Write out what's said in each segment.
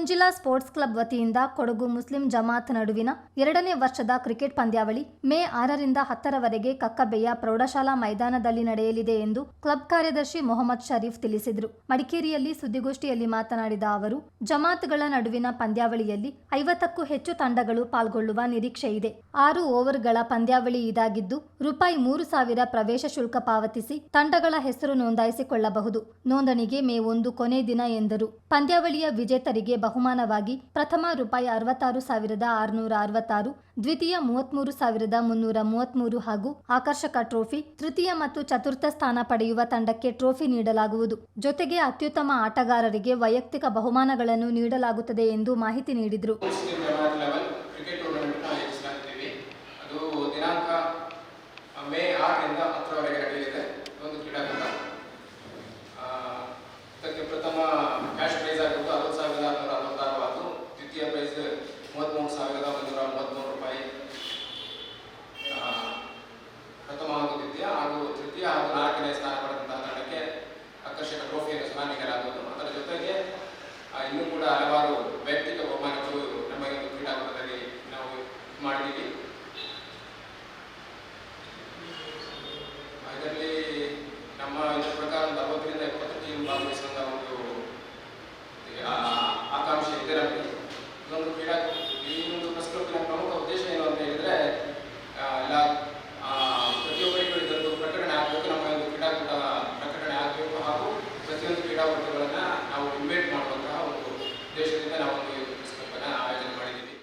Kunjila sports club ವತಿಯಿಂದ Kodagu Muslim Jamaat ನಡುವಿನ 2ನೇ ವರ್ಷದ ಕ್ರಿಕೆಟ್ ಪಂದ್ಯಾವಳಿ ಮೇ 6ರಿಂದ 10ರವರೆಗೆ ಕಕ್ಕಬೆಯ ಪ್ರೌಢಶಾಲಾ ಮೈದಾನದಲ್ಲಿ ನಡೆಯಲಿದೆ ಎಂದು ಕ್ಲಬ್ ಕಾರ್ಯದರ್ಶಿ ಮೊಹಮ್ಮದ್ ಶರೀಫ್ ತಿಳಿಸಿದರು. ಮಡಿಕೇರಿಯಲ್ಲಿ ಸುದ್ದಿಗೋಷ್ಠಿಯಲ್ಲಿ ಮಾತನಾಡಿದ ಅವರು, ಜಮಾತ್ಗಳ ನಡುವಿನ ಪಂದ್ಯಾವಳಿಯಲ್ಲಿ 50ಕ್ಕೂ ಹೆಚ್ಚು ತಂಡಗಳು ಪಾಲ್ಗೊಳ್ಳುವ ನಿರೀಕ್ಷೆ ಇದೆ. 6 ಓವರ್ಗಳ ಪಂದ್ಯಾವಳಿ ಇದಾಗಿದ್ದು ₹3,000 ಪ್ರವೇಶ ಶುಲ್ಕ ಪಾವತಿಸಿ ತಂಡಗಳ ಹೆಸರು ನೋಂದಾಯಿಸಿಕೊಳ್ಳಬಹುದು. ನೋಂದಣಿಗೆ ಮೇ 1 ಕೊನೆ ದಿನ ಎಂದರು. ಪಂದ್ಯಾವಳಿಯ ವಿಜೇತರಿಗೆ ಬಹುಮಾನವಾಗಿ ಪ್ರಥಮ ₹66,666, ದ್ವಿತೀಯ ₹33,333 ಹಾಗೂ ಆಕರ್ಷಕ ಟ್ರೋಫಿ, ತೃತೀಯ ಮತ್ತು ಚತುರ್ಥ ಸ್ಥಾನ ಪಡೆಯುವ ತಂಡಕ್ಕೆ ಟ್ರೋಫಿ ನೀಡಲಾಗುವುದು. ಜೊತೆಗೆ ಅತ್ಯುತ್ತಮ ಆಟಗಾರರಿಗೆ ವೈಯಕ್ತಿಕ ಬಹುಮಾನಗಳನ್ನು ನೀಡಲಾಗುತ್ತದೆ ಎಂದು ಮಾಹಿತಿ ನೀಡಿದರು. ಮೇ 6ರಿಂದ 10ರವರೆಗೆ ನಡೆಯಲಿದೆ. ಒಂದು ಕ್ರೀಡಾಕೂಟ. ಇದಕ್ಕೆ ಪ್ರಥಮ ಕ್ಯಾಶ್ ಪ್ರೈಸ್ ಆಗಿದ್ದು ₹60,666 ಹಾಗೂ ದ್ವಿತೀಯ ಪ್ರೈಸ್ ₹33,133. ಪ್ರಥಮ ಹಾಗೂ ದ್ವಿತೀಯ ಹಾಗೂ ತೃತೀಯ ಹಾಗೂ 4ನೇ ಸ್ಥಾನ ಪಡೆದಂತಹ ತಂಡಕ್ಕೆ ಆಕರ್ಷಕ ಟ್ರೋಫಿಯನ್ನು ಸಹ ನೀಡಲಾಗುವುದು. ಅದರ ಜೊತೆಗೆ ಇನ್ನೂ ಕೂಡ ಹಲವಾರು ವೈಯಕ್ತಿಕ ಬಹುಮಾನಗಳು ನಮ್ಮ ಒಂದು ಕ್ರೀಡಾಕೂಟದಲ್ಲಿ ನಾವು ಮಾಡಿದ್ದೀವಿ. ಇದರಲ್ಲಿ ನಮ್ಮ ಇದರ ಪ್ರಕಾರ 60ರಿಂದ 70 ಟೀಮ್ ಭಾಗವಹಿಸುವಂತಹ ಒಂದು ಆಕಾಂಕ್ಷೆ ಇದೆ ನಮಗೆ. ಇದೊಂದು ಈ ಒಂದು ಪ್ರೆಸ್ ಕ್ಲಬ್ನ ಪ್ರಮುಖ ಉದ್ದೇಶ ಏನು ಅಂತ ಹೇಳಿದ್ರೆ, ಎಲ್ಲ ಪ್ರತಿಯೊಬ್ಬರಿಗೂ ಇದೊಂದು ಪ್ರಕಟಣೆ ಆಗಬೇಕು, ನಮ್ಮ ಒಂದು ಕ್ರೀಡಾಕೂಟ ಪ್ರಕಟಣೆ ಆಗಬೇಕು ಹಾಗೂ ಪ್ರತಿಯೊಂದು ಕ್ರೀಡಾಪಟುಗಳನ್ನು ನಾವು ಇನ್ವೈಟ್ ಮಾಡುವಂತಹ ಒಂದು ಉದ್ದೇಶದಿಂದ ನಾವು ಒಂದು ಪ್ರೆಸ್ ಕ್ಲಬ್ನ ಆಯೋಜನೆ ಮಾಡಿದ್ದೀವಿ.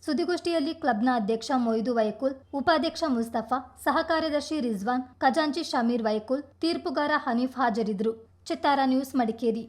ಸುದ್ದಿಗೋಷ್ಠಿಯಲ್ಲಿ ಕ್ಲಬ್ನ ಅಧ್ಯಕ್ಷ ಮೊಯ್ದು ವೈಕುಲ್, ಉಪಾಧ್ಯಕ್ಷ ಮುಸ್ತಫಾ, ಸಹ ಕಾರ್ಯದರ್ಶಿ ರಿಜ್ವಾನ್, ಖಜಾಂಚಿ ಶಮೀರ್ ವೈಕುಲ್, ತೀರ್ಪುಗಾರ ಹನೀಫ್ ಹಾಜರಿದ್ದರು. ಚಿತ್ತಾರ ನ್ಯೂಸ್, ಮಡಿಕೇರಿ.